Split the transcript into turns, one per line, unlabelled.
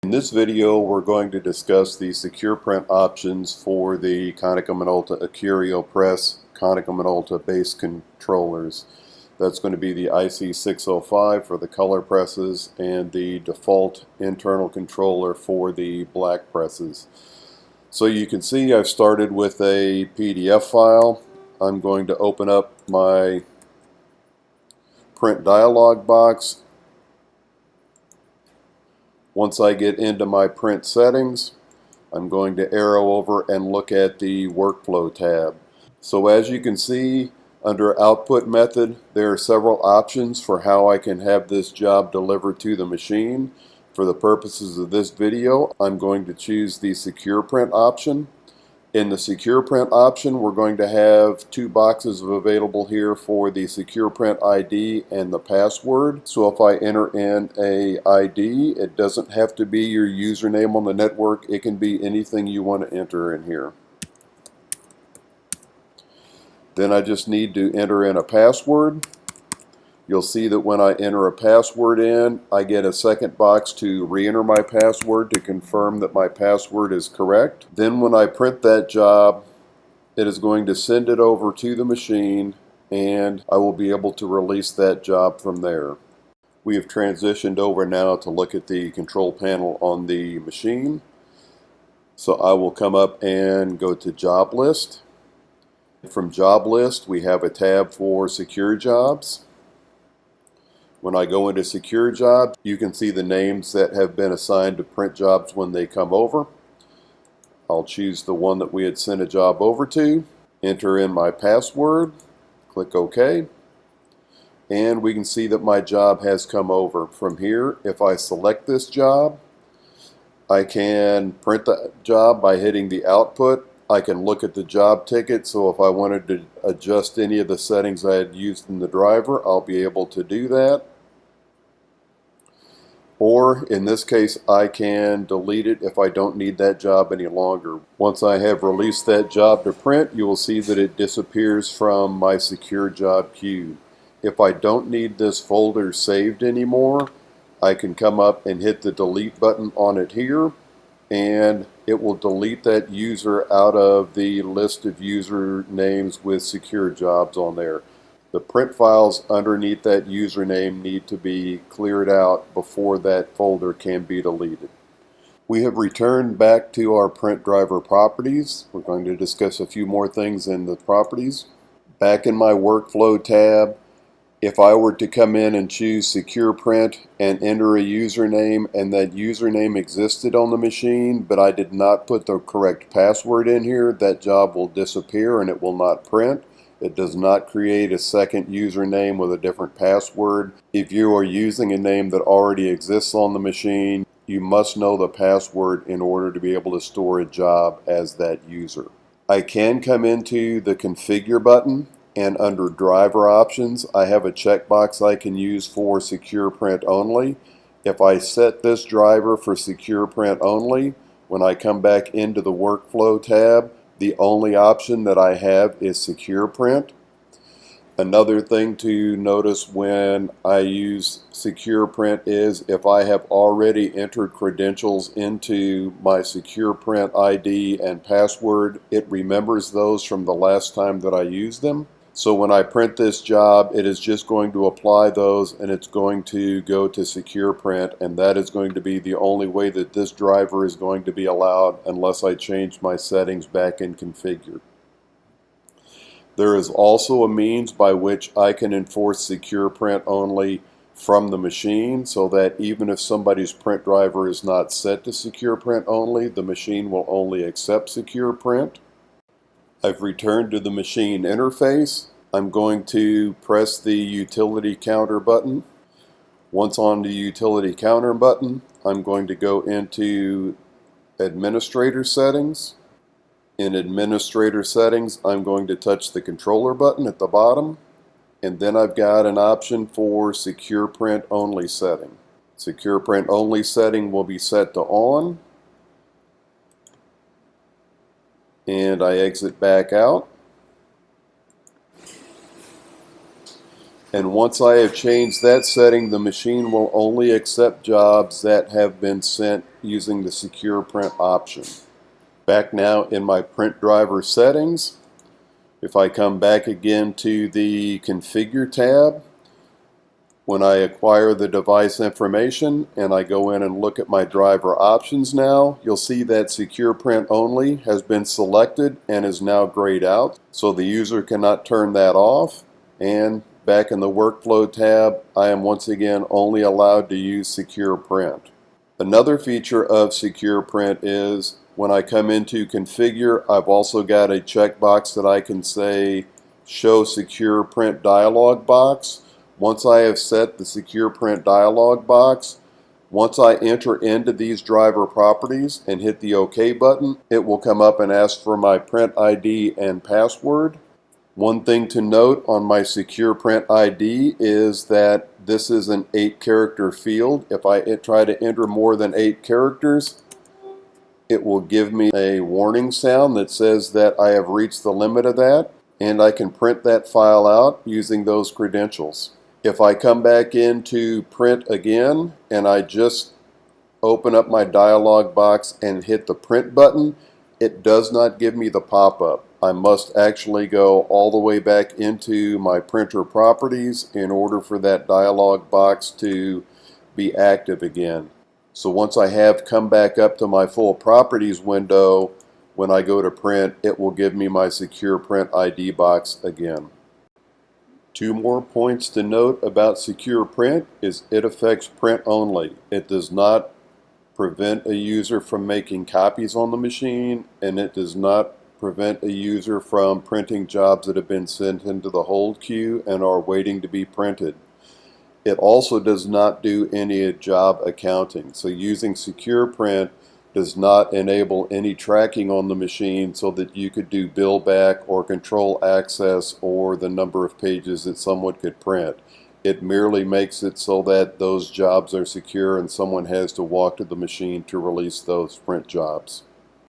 In this video, we're going to discuss the secure print options for the Konica Minolta AccurioPress Konica Minolta base controllers. That's going to be the IC-605 for the color presses and the default internal controller for the black presses. So you can see I've started with a PDF file. I'm going to open up my print dialog box. Once I get into my print settings, I'm going to arrow over and look at the workflow tab. So as you can see, under output method, there are several options for how I can have this job delivered to the machine. For the purposes of this video, I'm going to choose the secure print option. In the secure print option, we're going to have two boxes available here for the secure print ID and the password. So if I enter in a ID, it doesn't have to be your username on the network. It can be anything you want to enter in here. Then I just need to enter in a password. You'll see that when I enter a password in, I get a second box to re-enter my password to confirm that my password is correct. Then when I print that job, it is going to send it over to the machine and I will be able to release that job from there. We have transitioned over now to look at the control panel on the machine. So I will come up and go to Job List. From Job List, we have a tab for secure jobs. When I go into secure jobs, you can see the names that have been assigned to print jobs when they come over. I'll choose the one that we had sent a job over to, enter in my password, click OK, and we can see that my job has come over. From here, if I select this job, I can print the job by hitting the output. I can look at the job ticket, so if I wanted to adjust any of the settings I had used in the driver, I'll be able to do that. Or in this case, I can delete it if I don't need that job any longer. Once I have released that job to print, you will see that it disappears from my secure job queue. If I don't need this folder saved anymore, I can come up and hit the delete button on it here, and it will delete that user out of the list of usernames with secure jobs on there. The print files underneath that username need to be cleared out before that folder can be deleted. We have returned back to our print driver properties. We're going to discuss a few more things in the properties. Back in my workflow tab, if I were to come in and choose secure print and enter a username and that username existed on the machine but I did not put the correct password in here, that job will disappear and it will not print. It does not create a second username with a different password. If you are using a name that already exists on the machine, you must know the password in order to be able to store a job as that user. I can come into the configure button, and under driver options, I have a checkbox I can use for secure print only. If I set this driver for secure print only, when I come back into the workflow tab, the only option that I have is secure print. Another thing to notice when I use secure print is if I have already entered credentials into my secure print ID and password, it remembers those from the last time that I used them. So when I print this job, it is just going to apply those and it's going to go to secure print, and that is going to be the only way that this driver is going to be allowed unless I change my settings back in configure. There is also a means by which I can enforce secure print only from the machine, so that even if somebody's print driver is not set to secure print only, the machine will only accept secure print. I've returned to the machine interface. I'm going to press the utility counter button. Once on the utility counter button, I'm going to go into administrator settings. In administrator settings, I'm going to touch the controller button at the bottom, and then I've got an option for secure print only setting. Secure print only setting will be set to on, and I exit back out. And once I have changed that setting, the machine will only accept jobs that have been sent using the Secure Print option. Back now in my print driver settings, if I come back again to the Configure tab, when I acquire the device information and I go in and look at my driver options now, you'll see that Secure Print Only has been selected and is now grayed out, so the user cannot turn that off. And back in the Workflow tab, I am once again only allowed to use Secure Print. Another feature of Secure Print is when I come into Configure, I've also got a checkbox that I can say Show Secure Print Dialog box. Once I have set the Secure Print Dialog box, once I enter into these driver properties and hit the OK button, it will come up and ask for my print ID and password. One thing to note on my Secure Print ID is that this is an 8-character field. If I try to enter more than 8 characters, it will give me a warning sound that says that I have reached the limit of that, and I can print that file out using those credentials. If I come back into print again and I just open up my dialog box and hit the print button, it does not give me the pop-up. I must actually go all the way back into my printer properties in order for that dialog box to be active again. So once I have come back up to my full properties window, when I go to print, it will give me my Secure Print ID box again. 2 more points to note about Secure Print is it affects print only. It does not prevent a user from making copies on the machine, and it does not prevent a user from printing jobs that have been sent into the hold queue and are waiting to be printed. It also does not do any job accounting. So using Secure Print does not enable any tracking on the machine so that you could do bill back or control access or the number of pages that someone could print. It merely makes it so that those jobs are secure and someone has to walk to the machine to release those print jobs.